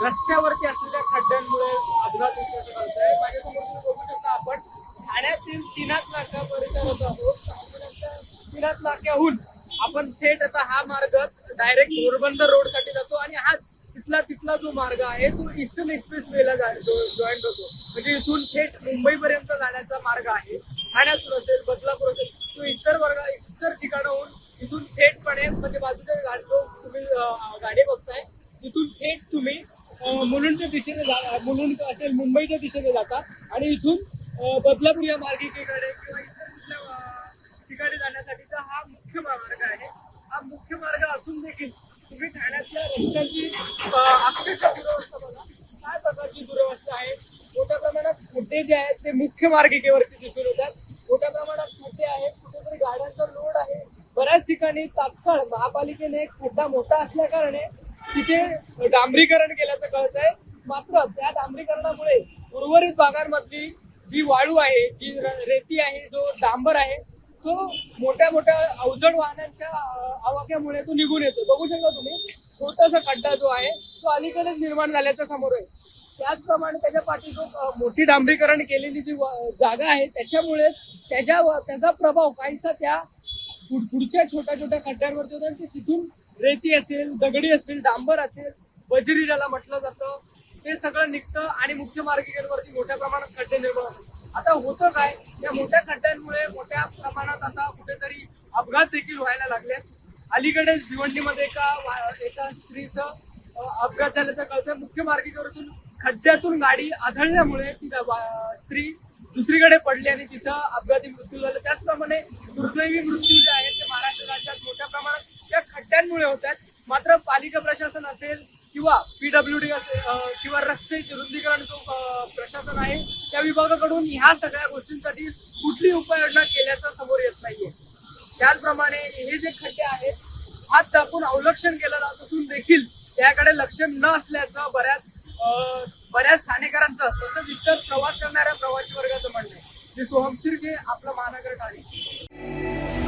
रस्त्यावरती असलेल्या खड्ड्यांमुळे अपघात होण्याचं कळतंय. माझ्यासमोर तुम्ही बघू शकता, आपण ठाण्यातील तीनाथ नाका परिसरात आहोत. तीनाथ नाक्याहून आपण थेट आता हा मार्ग डायरेक्ट घोरबंदर रोड साठी जातो आणि हाच तिथला जो मार्ग आहे तो ईस्टर्न एक्सप्रेस वेला जॉईन होतो. म्हणजे इथून थेट मुंबईपर्यंत जाण्याचा मार्ग आहे. ठाण्यातून असेल, बदलापूर असेल, तो इतर ठिकाणाहून इथून थेटपणे म्हणजे बाजूच्या तुम्ही गाडी बघताय, तिथून थेट तुम्ही मुलुंडच्या दिशेने मुलुंड असेल मुंबईच्या दिशेने जाता आणि इथून बदलापूर या मार्गिकेकडे किंवा इतर कुठल्या ठिकाणी जाण्यासाठीचा हा मुख्य मार्ग आहे. हा मुख्य मार्ग असून देखील तुम्ही ठाण्यातल्या रस्त्याची अक्षरशः दुरवस्था बघा, काय प्रकारची दुरवस्था आहे. मोठ्या प्रमाणात खड्डे जे आहेत ते मुख्य मार्गिकेवरती दिसून येतात. मोठ्या प्रमाणात खड्डे आहेत, कुठेतरी गाड्यांचा लोड आहे. बऱ्याच ठिकाणी तात्काळ महापालिकेने एक खड्डा मोठा असल्या कारणे तिथे डांबरीकरण केल्याचं कळत आहे. मात्र त्या डांबरीकरणामुळे उर्वरित भागांमधली जी वाळू आहे, जी रेती आहे, जो डांबर आहे, तो मोठ्या अवजड वाहनांच्या आवाक्यामुळे तो निघून येतो. बघू शकता तुम्ही, छोटासा खड्डा जो आहे तो अलीकडेच निर्माण झाल्याचा समोर आहे. त्याचप्रमाणे त्याच्या पाठी जो मोठी डांबरीकरण केलेली जी जागा आहे त्याच्यामुळे त्याचा प्रभाव काहीसा त्या पुढच्या छोट्या खड्ड्यांवरती होता. तिथून रेती असेल, दगडी असेल, डांबर असेल, बजरी ज्याला म्हटलं जातं, ते सगळं निघतं आणि मुख्य मार्गिकेवरती मोठ्या प्रमाणात खड्डे निर्माण होतात. आता होतं काय, या मोठ्या खड्ड्यांमुळे मोठ्या प्रमाणात आता कुठेतरी अपघात देखील व्हायला लागले. अलीकडेच भिवंडीमध्ये एका स्त्रीचं अपघात झाल्याचं कळतं. मुख्य मार्गिकेवरतून खड्ड्यातून गाडी आदळल्यामुळे ती स्त्री दुसरीकडे पडली आणि तिचा अपघाती मृत्यू झाला. त्याचप्रमाणे दुर्दैवी मृत्यू जे आहेत ते महाराष्ट्र राज्यात मोठ्या प्रमाणात या खड्ड्यांमुळे होतात. मात्र पालिका प्रशासन असेल किंवा PWD असेल किंवा रस्ते रुंदीकरण जो प्रशासन आहे त्या विभागाकडून ह्या सगळ्या गोष्टींसाठी कुठली उपाययोजना केल्याचं समोर येत नाहीये. त्याचप्रमाणे हे जे खड्डे आहेत, हात दाखवून अवलक्षण केलं जात असून देखील त्याकडे लक्ष न असल्याचं बऱ्याच ठाणेकरांचं तसंच इतर प्रवास करणाऱ्या प्रवासी वर्गाचं म्हणणं आहे. सोहम शिर्के, आपलं महानगर ठाणे.